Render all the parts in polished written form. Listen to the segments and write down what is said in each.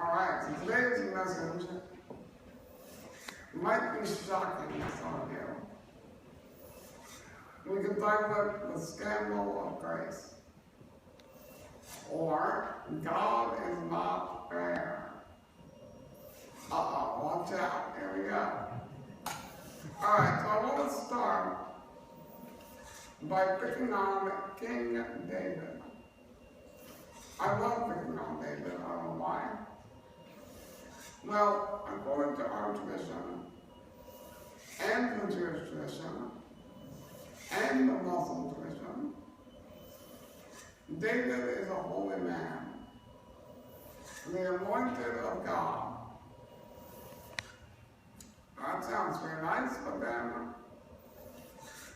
Alright, so today's message might be shocking to some of you. We can title it The Scandal of Grace, or God is Not Fair. Watch out, here we go. Alright, so I want to start by picking on King David. I love picking on David, I don't know why. Well, according to our tradition, and the Jewish tradition, and the Muslim tradition, David is a holy man, the anointed of God. That sounds very nice, but then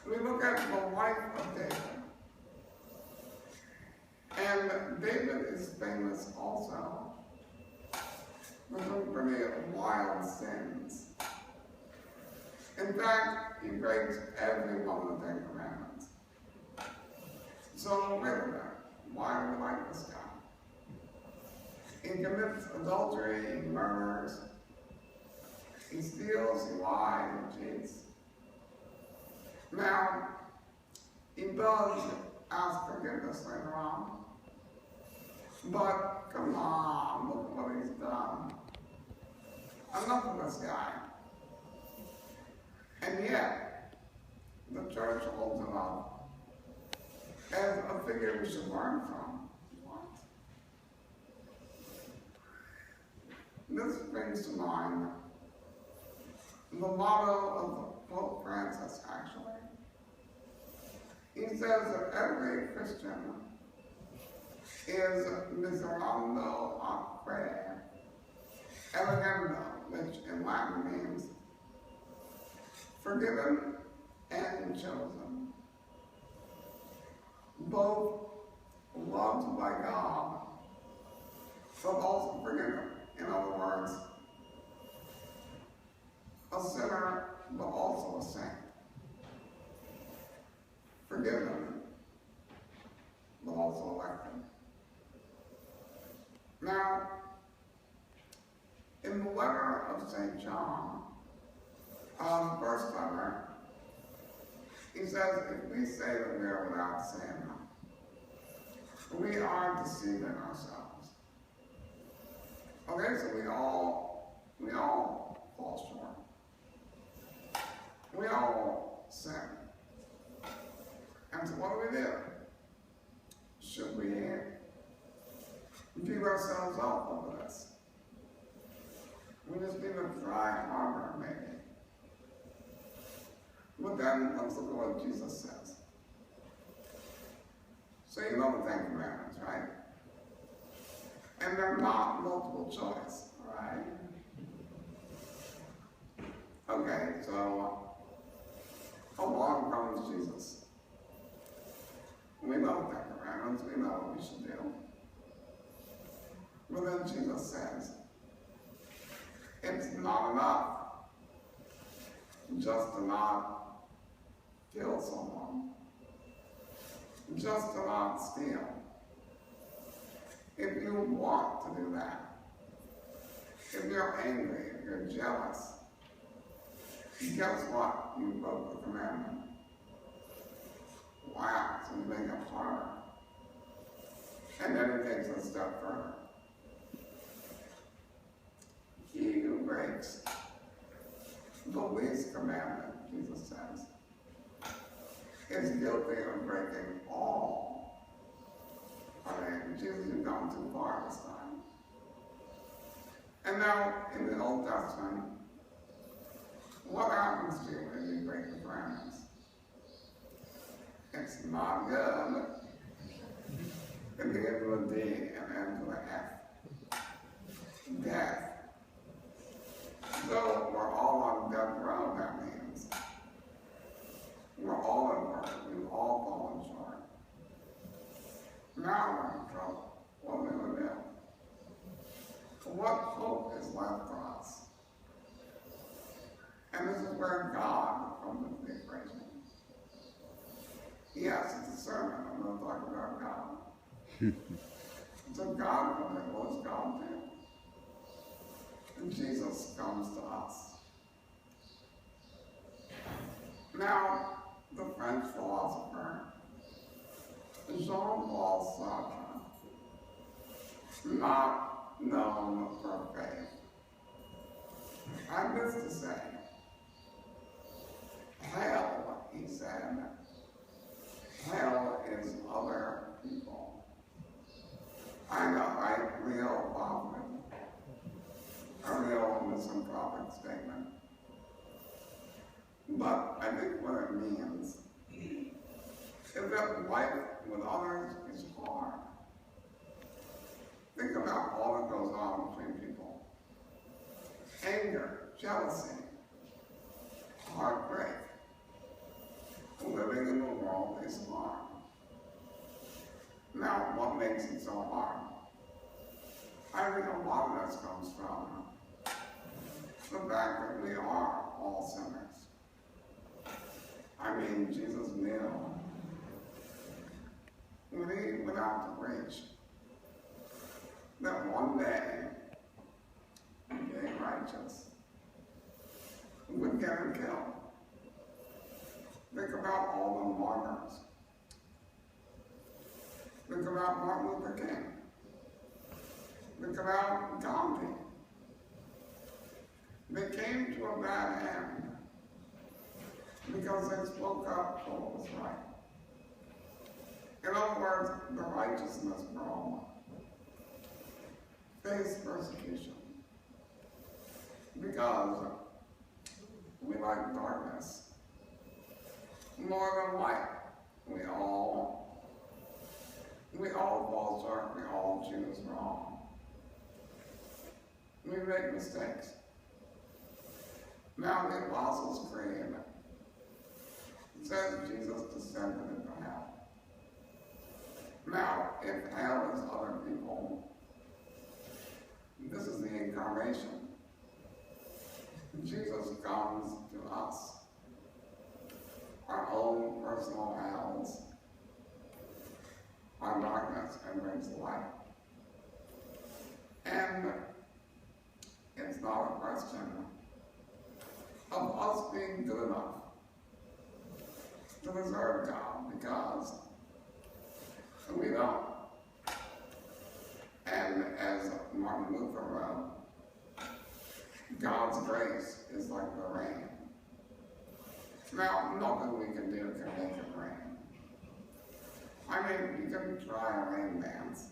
we look at the life of David. And David is famous also for some pretty wild sins. In fact, he breaks every one of the 10 Commandments. So, wait a minute. Why do we like this guy? He commits adultery, he murders, he steals, he lies, he cheats. Now, he does ask forgiveness later on. But, come on, look what he's done. Enough of this guy. And yet, the church holds him up as a figure we should learn from. What? This brings to mind the motto of Pope Francis, actually. He says that every Christian is miserando acque elegendo, which in Latin means forgiven and chosen, both loved by God, but also forgiven. In other words, a sinner, but also a saint. Forgiven, but also elected. Now, in the letter of St. John, first letter, he says, if we say that we are without sin, we are deceiving ourselves. Okay, so we all fall short. We all sin. And so what do? Should we beat ourselves up over this? We just need a dry harbor, maybe. But then, let's look at what Jesus says. So you know the 10 Commandments, right? And they're not multiple choice, right? Okay, so along comes Jesus. We know the 10 Commandments, we know what we should do. But then Jesus says, it's not enough just to not kill someone, just to not steal. If you want to do that, if you're angry, if you're jealous, guess what? You broke the commandment. Wow, so you make it harder. And then it takes a step further. He who breaks the least commandment, Jesus says, is guilty of breaking all. Jesus, you've gone too far this time. And now, in the Old Testament, what happens to you when you break the commandments? It's not good. It begins with a D and ends with an F. Death. So we're all on death row, that means. We're all at work. We've all fallen short. Now we're in trouble. What are we going to do? What hope is left for us? And this is where God comes into the equation. Yes, it's a sermon. I'm going to talk about God. So God comes in. What does God do? Jesus comes to us. Now, the French philosopher Jean-Paul Sartre, not known for faith, had this to say: hell, he said, hell is other people. I know, right? Real poverty. A real misanthropic statement. But I think what it means is that life with others is hard. Think about all that goes on between people. Anger, jealousy, heartbreak. Living in the world is hard. Now, what makes it so hard? I think a lot of this comes from the fact that we are all sinners. I mean, Jesus knew when he went out to preach that one day, being righteous would get him killed. Think about all the martyrs. Think about Martin Luther King. Think about Gandhi. They came to a bad end because they spoke up for what was right. In other words, the righteousness problem faced persecution because we like darkness more than light. We all fall short. We all choose wrong. We make mistakes. Now, the Apostles' Creed says Jesus descended into hell. Now, if hell is other people, this is the incarnation. Jesus comes to us. Our own personal hells, our darkness, and brings light. And it's not a question of us being good enough to deserve God, because we don't. And as Martin Luther wrote, God's grace is like the rain. Now, nothing we can do can make it rain. I mean, you can try a rain dance.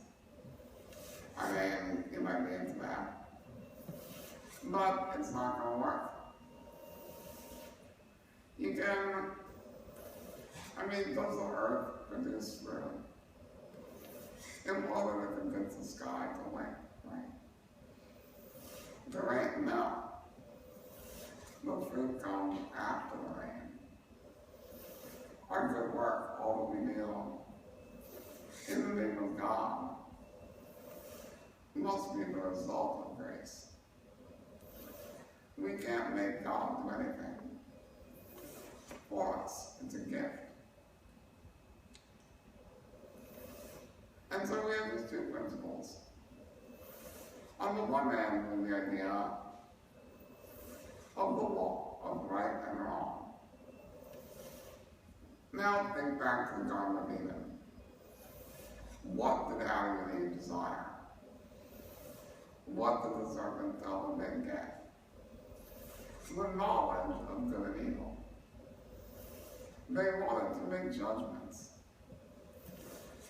I mean, you might be into that. But it's not going to work. You can, does the earth produce fruit? In order to convince the sky to rain, right? The rain, no. The fruit comes after the rain. Our good work, all that we do in the name of God, must be the result of grace. We can't make God do anything for us. It's a gift. And so we have these two principles. On the one hand, the idea of the law, of right and wrong. Now think back to the Garden of Eden. What did Adam and Eve desire? What did the serpent tell them they'd get? The knowledge of good and evil. They wanted to make judgments.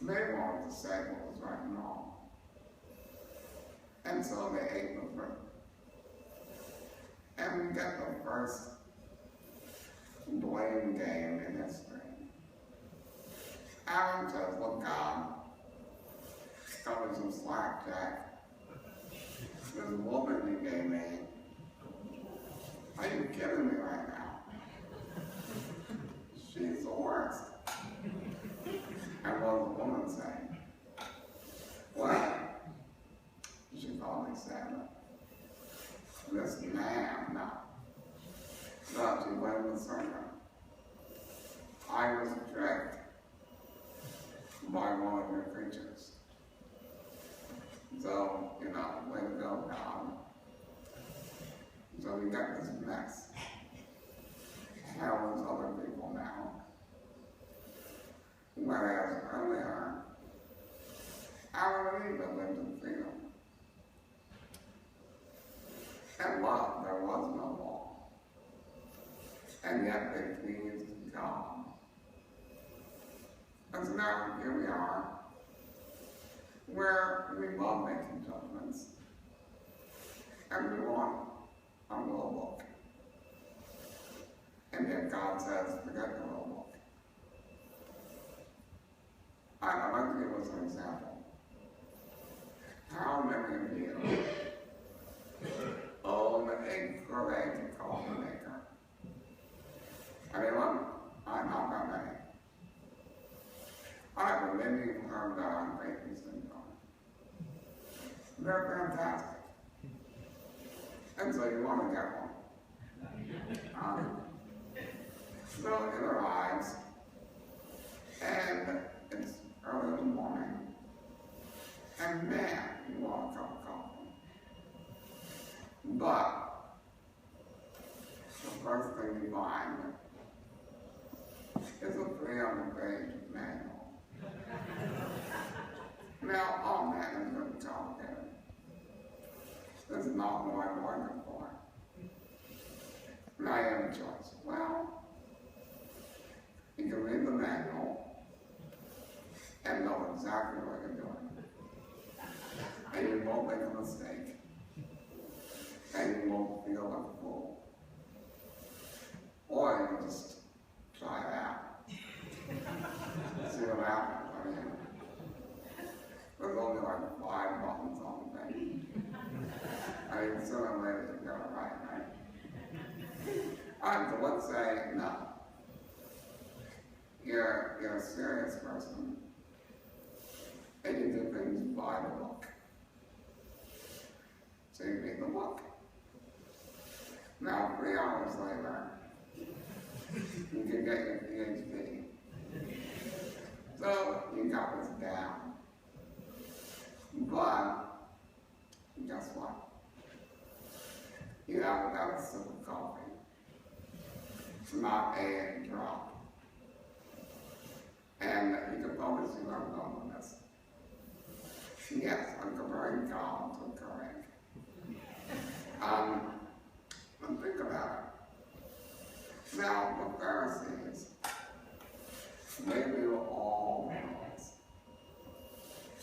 They wanted to say what was right and wrong. And so they ate the fruit. And we get the first blame game in history. Adam says, look, God, cut me some slack, Jack. This woman you gave me, are you kidding me right now? She's the worst. And what does the woman say? Well, she probably said, this man, no, she blamed the serpent. I was tricked by one of your creatures. So, way to go, God. So we got this mess. How is other people now? Whereas earlier, our leader lived in freedom. And love, there was no law. And yet they pleased God. And so now here we are, where we love making judgments. And we want a rule book. And yet God says, forget the rule book. I'd like to give us an example. How many of you own a great coffee maker? Anyone? I'm not that many. I have maybe you've heard that on baking syndrome. They're fantastic. And so you want to get one. So it arrives, and it's early in the morning, and man, you want a cup of coffee. But the first thing you find is a 300-page manual. Now, oh man, it's really complicated. This is not what I'm looking for. Now you have a choice. Well, you can read the manual and know exactly what you're doing. And you won't make a mistake. And you won't feel like a fool. Or you can just try it out. See what happens. I mean, there's only like 5 buttons on the thing. I mean, sooner or later you get it right? Alright, so let's say, no. You're a serious person, and you do things by the book. So you read the book. Now, 3 hours later, you can get your PhD. So you got this down. But, guess what? You haven't got a sip of coffee. Not a drop. And you can probably see where I'm going with this. Yes, I'm comparing God to Corinth. And think about it. Now, the Pharisees, they knew all the rules.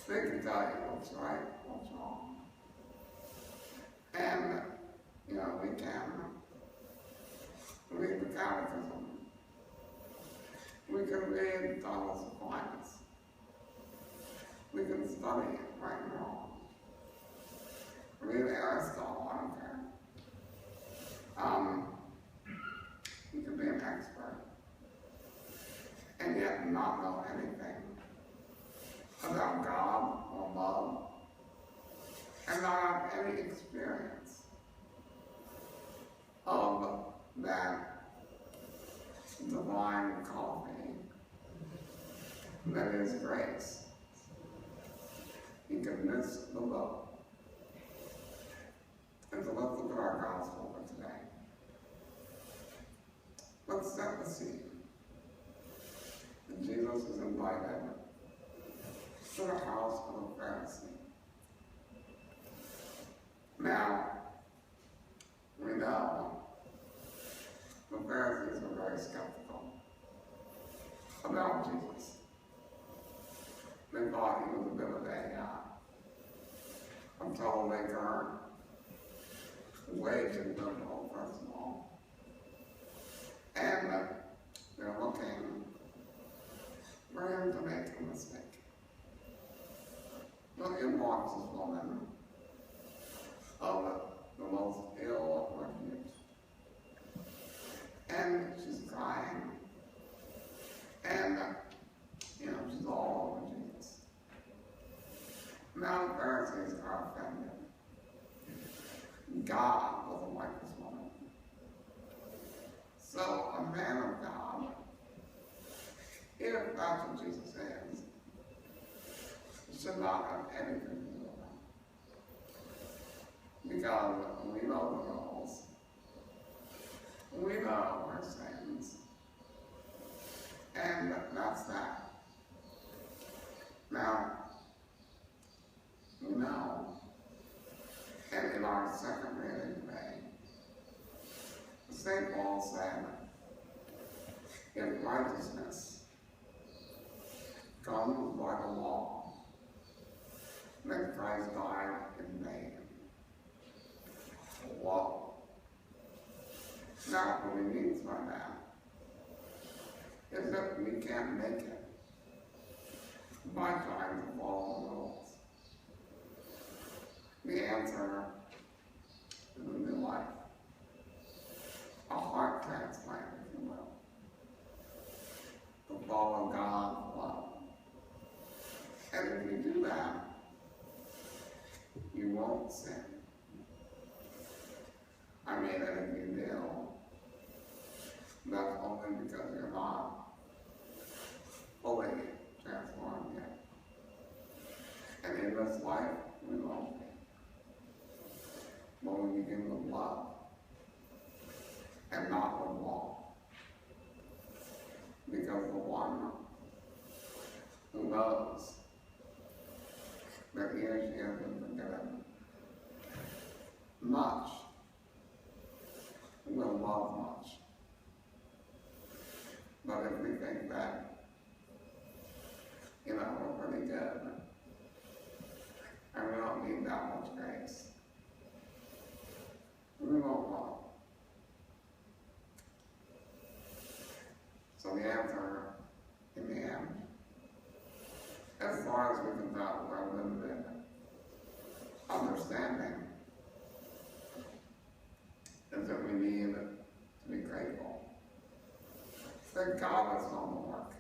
They can tell you what's right, what's wrong. And, you know, we can read the catechism. We can read Thomas Aquinas. We can study it right and wrong. Read Aristotle, I don't care. You can be an expert and yet not know anything about God or love and not have any experience of that divine coffee that is grace. You can miss the boat. And so let's look at our gospel for today. Let's set the scene. And Jesus is invited to the house of a Pharisee. Now, we know the Pharisees were very skeptical about Jesus. They thought he was a bit of a troublemaker, way too liberal, first of all. And they're looking for him to make a mistake. Well, in walks this woman of the most ill refuge. And she's crying. And, you know, she's all over Jesus. Now the Pharisees are offended. God doesn't like this woman. So a man of God, if that's what Jesus is, should not have anything to do with him. Because we know the rules. know our sins. And that's that. Now, you know, and in our second reading today, St. Paul said, if righteousness comes by the law, then Christ died in vain. Whoa. Now, what he means by that is that we can't make it by trying to follow the rules. The answer is a new life. A heart transplant, if you will. To follow God's love. And if you do that, you won't sin. I mean, and if you do, that's only because you're not fully transformed yet. And in this life, we won't be. But when we begin with love, and not with law. Because the one who knows that he or she has been forgiven much will love much. But if we think that, we're pretty good, and we don't need that much grace, we won't love. So the answer, in the end, as far as we can tell with our limited understanding, is that we need to be grateful that God has done the work.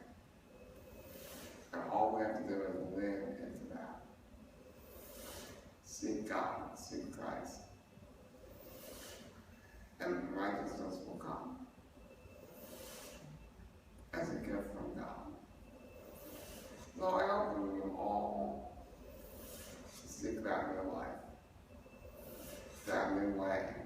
And all we have to do is live into that. Seek God, seek Christ. And righteousness will come as a gift from God. So I hope we will all seek that new life, that new way.